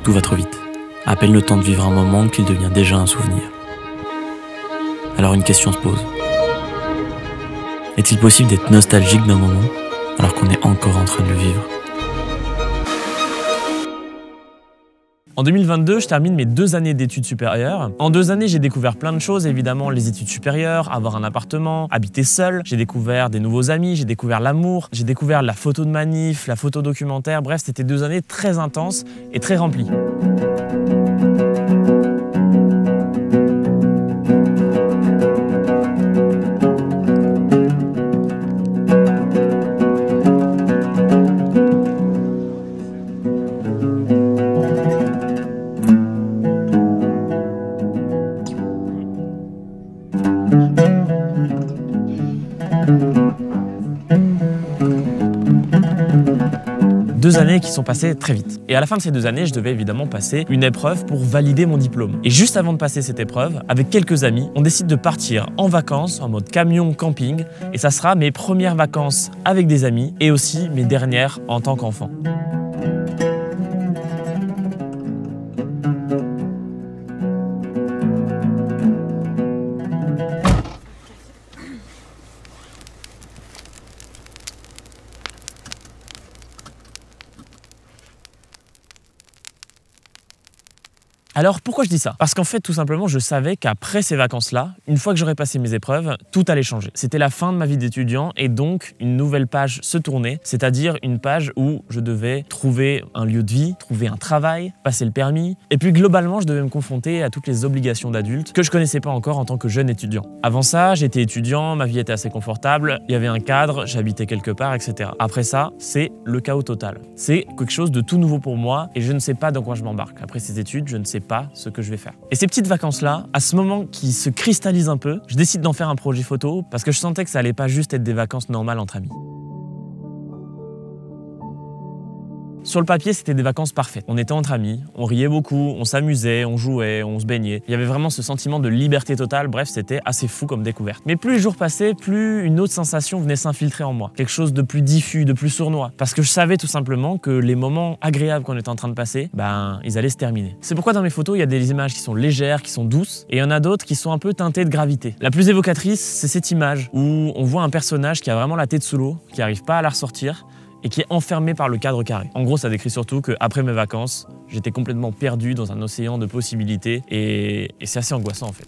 tout va trop vite. À peine le temps de vivre un moment qu'il devient déjà un souvenir. Alors une question se pose. Est-il possible d'être nostalgique d'un moment alors qu'on est encore en train de le vivre? En 2022, je termine mes 2 années d'études supérieures. En 2 années, j'ai découvert plein de choses, évidemment, les études supérieures, avoir un appartement, habiter seul. J'ai découvert des nouveaux amis, j'ai découvert l'amour, j'ai découvert la photo de manif, la photo documentaire. Bref, c'était 2 années très intenses et très remplies. Deux années qui sont passées très vite. Et à la fin de ces 2 années, je devais évidemment passer une épreuve pour valider mon diplôme. Et juste avant de passer cette épreuve, avec quelques amis, on décide de partir en vacances en mode camion camping. Et ça sera mes premières vacances avec des amis et aussi mes dernières en tant qu'enfant. Alors pourquoi je dis ça? Parce qu'en fait tout simplement je savais qu'après ces vacances-là, une fois que j'aurais passé mes épreuves, tout allait changer. C'était la fin de ma vie d'étudiant et donc une nouvelle page se tournait, c'est-à-dire une page où je devais trouver un lieu de vie, trouver un travail, passer le permis et puis globalement je devais me confronter à toutes les obligations d'adulte que je connaissais pas encore en tant que jeune étudiant. Avant ça, j'étais étudiant, ma vie était assez confortable, il y avait un cadre, j'habitais quelque part, etc. Après ça, c'est le chaos total. C'est quelque chose de tout nouveau pour moi et je ne sais pas dans quoi je m'embarque. Après ces études, je ne sais pas ce que je vais faire. Et ces petites vacances-là, à ce moment qui se cristallise un peu, je décide d'en faire un projet photo parce que je sentais que ça allait pas juste être des vacances normales entre amis. Sur le papier, c'était des vacances parfaites. On était entre amis, on riait beaucoup, on s'amusait, on jouait, on se baignait. Il y avait vraiment ce sentiment de liberté totale, bref, c'était assez fou comme découverte. Mais plus les jours passaient, plus une autre sensation venait s'infiltrer en moi. Quelque chose de plus diffus, de plus sournois. Parce que je savais tout simplement que les moments agréables qu'on était en train de passer, ils allaient se terminer. C'est pourquoi dans mes photos, il y a des images qui sont légères, qui sont douces, et il y en a d'autres qui sont un peu teintées de gravité. La plus évocatrice, c'est cette image où on voit un personnage qui a vraiment la tête sous l'eau, qui n'arrive pas à la ressortir, et qui est enfermé par le cadre carré. En gros, ça décrit surtout qu'après mes vacances, j'étais complètement perdu dans un océan de possibilités et c'est assez angoissant en fait.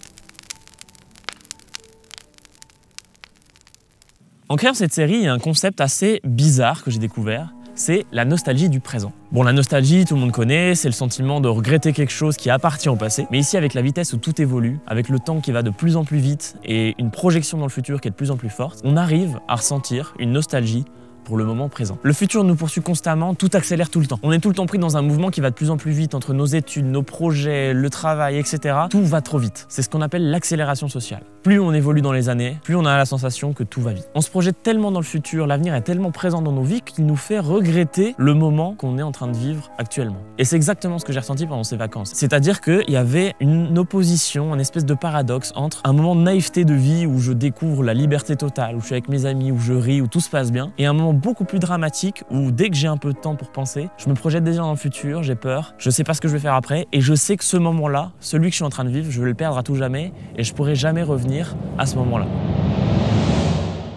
En créant cette série, il y a un concept assez bizarre que j'ai découvert, c'est la nostalgie du présent. Bon, la nostalgie, tout le monde connaît, c'est le sentiment de regretter quelque chose qui appartient au passé. Mais ici, avec la vitesse où tout évolue, avec le temps qui va de plus en plus vite et une projection dans le futur qui est de plus en plus forte, on arrive à ressentir une nostalgie pour le moment présent. Le futur nous poursuit constamment, tout accélère tout le temps. On est tout le temps pris dans un mouvement qui va de plus en plus vite entre nos études, nos projets, le travail, etc. Tout va trop vite. C'est ce qu'on appelle l'accélération sociale. Plus on évolue dans les années, plus on a la sensation que tout va vite. On se projette tellement dans le futur, l'avenir est tellement présent dans nos vies qu'il nous fait regretter le moment qu'on est en train de vivre actuellement. Et c'est exactement ce que j'ai ressenti pendant ces vacances. C'est-à-dire qu'il y avait une opposition, une espèce de paradoxe entre un moment de naïveté de vie où je découvre la liberté totale, où je suis avec mes amis, où je ris, où tout se passe bien, et un moment beaucoup plus dramatique où dès que j'ai un peu de temps pour penser, je me projette déjà dans le futur, j'ai peur, je sais pas ce que je vais faire après et je sais que ce moment-là, celui que je suis en train de vivre, je vais le perdre à tout jamais et je pourrai jamais revenir à ce moment-là.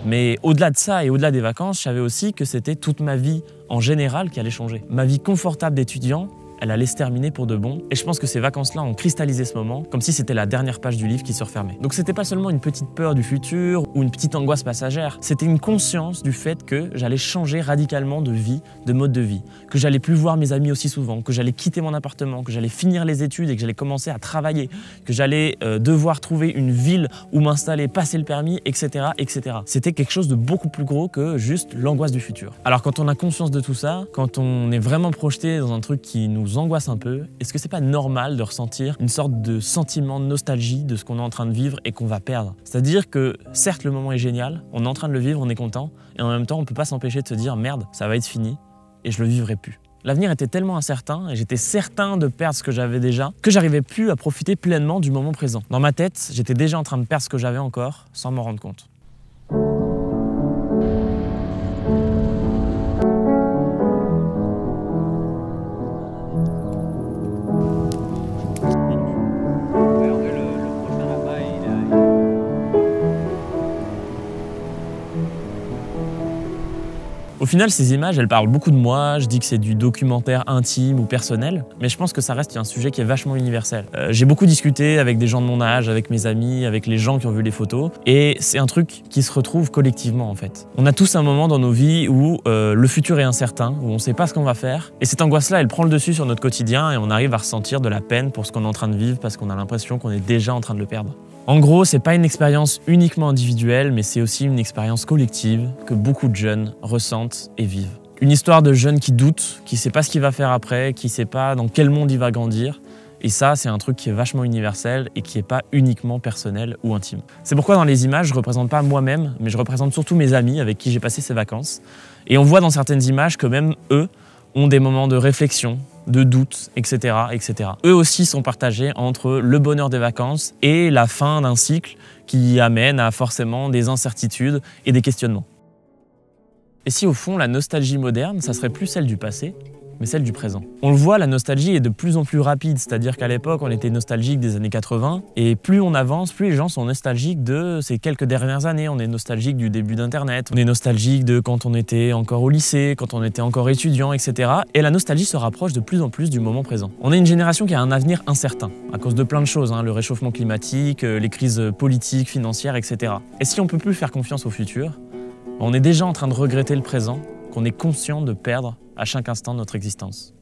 Mais au-delà de ça et au-delà des vacances, je savais aussi que c'était toute ma vie en général qui allait changer. Ma vie confortable d'étudiant, elle allait se terminer pour de bon. Et je pense que ces vacances-là ont cristallisé ce moment, comme si c'était la dernière page du livre qui se refermait. Donc c'était pas seulement une petite peur du futur ou une petite angoisse passagère, c'était une conscience du fait que j'allais changer radicalement de vie, de mode de vie, que j'allais plus voir mes amis aussi souvent, que j'allais quitter mon appartement, que j'allais finir les études et que j'allais commencer à travailler, que j'allais devoir trouver une ville où m'installer, passer le permis, etc., etc. C'était quelque chose de beaucoup plus gros que juste l'angoisse du futur. Alors quand on a conscience de tout ça, quand on est vraiment projeté dans un truc qui nous angoisse un peu, est-ce que c'est pas normal de ressentir une sorte de sentiment de nostalgie de ce qu'on est en train de vivre et qu'on va perdre? C'est-à-dire que certes le moment est génial, on est en train de le vivre, on est content, et en même temps on peut pas s'empêcher de se dire merde, ça va être fini et je le vivrai plus. L'avenir était tellement incertain et j'étais certain de perdre ce que j'avais déjà que j'arrivais plus à profiter pleinement du moment présent. Dans ma tête, j'étais déjà en train de perdre ce que j'avais encore sans m'en rendre compte. final, ces images, elles parlent beaucoup de moi, je dis que c'est du documentaire intime ou personnel, mais je pense que ça reste un sujet qui est vachement universel. J'ai beaucoup discuté avec des gens de mon âge, avec mes amis, avec les gens qui ont vu les photos, et c'est un truc qui se retrouve collectivement en fait. On a tous un moment dans nos vies où le futur est incertain, où on ne sait pas ce qu'on va faire, et cette angoisse-là, elle prend le dessus sur notre quotidien et on arrive à ressentir de la peine pour ce qu'on est en train de vivre parce qu'on a l'impression qu'on est déjà en train de le perdre. En gros, c'est pas une expérience uniquement individuelle, mais c'est aussi une expérience collective que beaucoup de jeunes ressentent et vivent. Une histoire de jeunes qui doutent, qui sait pas ce qu'il va faire après, qui sait pas dans quel monde il va grandir. Et ça, c'est un truc qui est vachement universel et qui est pas uniquement personnel ou intime. C'est pourquoi dans les images, je représente pas moi-même, mais je représente surtout mes amis avec qui j'ai passé ces vacances. Et on voit dans certaines images que même eux ont des moments de réflexion, de doute, etc., etc. Eux aussi sont partagés entre le bonheur des vacances et la fin d'un cycle qui amène à forcément des incertitudes et des questionnements. Et si au fond la nostalgie moderne, ça serait plus celle du passé, mais celle du présent. On le voit, la nostalgie est de plus en plus rapide, c'est-à-dire qu'à l'époque on était nostalgique des années 80, et plus on avance, plus les gens sont nostalgiques de ces quelques dernières années. On est nostalgique du début d'Internet, on est nostalgique de quand on était encore au lycée, quand on était encore étudiant, etc. Et la nostalgie se rapproche de plus en plus du moment présent. On est une génération qui a un avenir incertain, à cause de plein de choses, le réchauffement climatique, les crises politiques, financières, etc. Et si on peut plus faire confiance au futur, on est déjà en train de regretter le présent, qu'on est conscient de perdre à chaque instant de notre existence.